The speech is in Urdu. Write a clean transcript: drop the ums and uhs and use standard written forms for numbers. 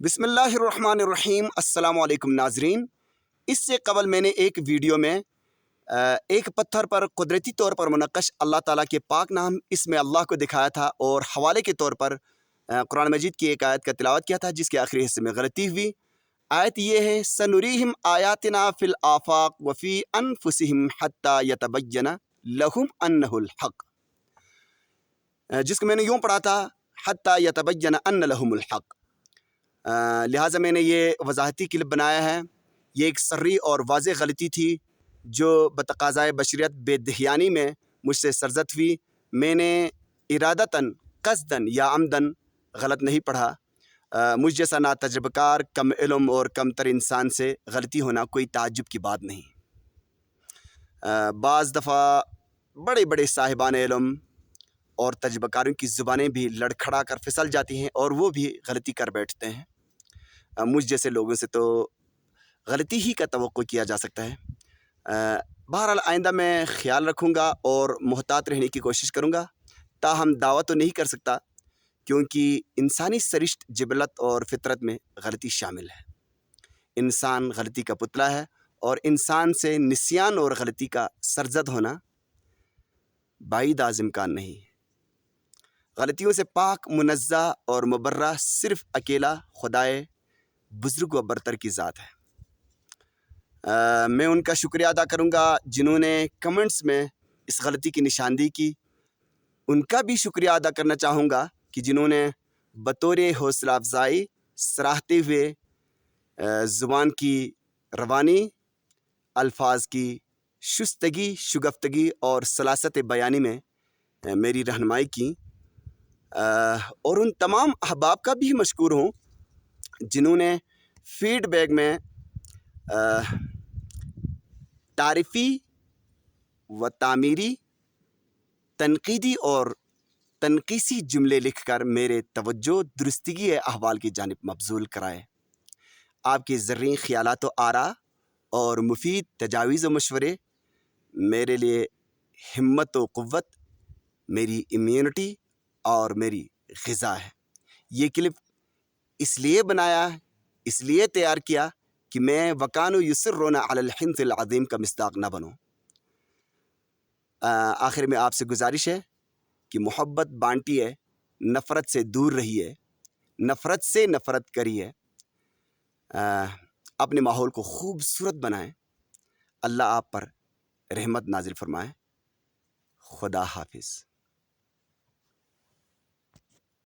بسم اللہ الرحمن الرحیم۔ السلام علیکم ناظرین، اس سے قبل میں نے ایک ویڈیو میں ایک پتھر پر قدرتی طور پر منقش اللہ تعالیٰ کے پاک نام اس میں اللہ کو دکھایا تھا، اور حوالے کے طور پر قرآن مجید کی ایک آیت کا تلاوت کیا تھا جس کے آخری حصے میں غلطی ہوئی۔ آیت یہ ہے، سنریہم آیاتنا فی الآفاق وفی انفسہم حتی یتبین لہم انہ الحق، جس کو میں نے یوں پڑھا تھا، حتی یتبین ان لہم الحق۔ لہٰذا میں نے یہ وضاحتی کلپ بنایا ہے۔ یہ ایک سری اور واضح غلطی تھی جو بتقاضائے بشریت بے دہیانی میں مجھ سے سرزد ہوئی۔ میں نے ارادتاً، قصداً یا عمداً غلط نہیں پڑھا۔ مجھ جیسا ناتجربہ کار، کم علم اور کم تر انسان سے غلطی ہونا کوئی تعجب کی بات نہیں۔ بعض دفعہ بڑے بڑے صاحبان علم اور تجربہ کاروں کی زبانیں بھی لڑکھڑا کر پھسل جاتی ہیں اور وہ بھی غلطی کر بیٹھتے ہیں۔ مجھ جیسے لوگوں سے تو غلطی ہی کا توقع کیا جا سکتا ہے۔ بہرحال آئندہ میں خیال رکھوں گا اور محتاط رہنے کی کوشش کروں گا۔ تاہم دعویٰ تو نہیں کر سکتا کیونکہ انسانی سرشت، جبلت اور فطرت میں غلطی شامل ہے۔ انسان غلطی کا پتلا ہے، اور انسان سے نسیان اور غلطی کا سرزد ہونا بعید از امکان نہیں ہے۔ غلطیوں سے پاک، منزہ اور مبرہ صرف اکیلا خدائے بزرگ و برتر کی ذات ہے۔ میں ان کا شکریہ ادا کروں گا جنہوں نے کمنٹس میں اس غلطی کی نشاندہی کی۔ ان کا بھی شکریہ ادا کرنا چاہوں گا کہ جنہوں نے بطور حوصلہ افزائی سراہتے ہوئے زبان کی روانی، الفاظ کی شستگی، شگفتگی اور سلاست بیانی میں میری رہنمائی کی، اور ان تمام احباب کا بھی مشکور ہوں جنہوں نے فیڈ بیک میں تعریفی و تعمیری، تنقیدی اور تنقیسی جملے لکھ کر میرے توجہ درستگی احوال کی جانب مبذول کرائے۔ آپ کے زرعی خیالات و آراء اور مفید تجاویز و مشورے میرے لیے ہمت و قوت، میری امیونٹی اور میری غذا ہے۔ یہ کلپ اس لیے بنایا، اس لیے تیار کیا کہ میں وَكَانُوا يُصِرُّونَ عَلَى الْحِنثِ الْعَظِيمِ کا مصداق نہ بنوں۔ آخر میں آپ سے گزارش ہے کہ محبت بانٹیے، نفرت سے دور رہیے، نفرت سے نفرت کریے، اپنے ماحول کو خوبصورت بنائیں۔ اللہ آپ پر رحمت نازل فرمائے۔ خدا حافظ۔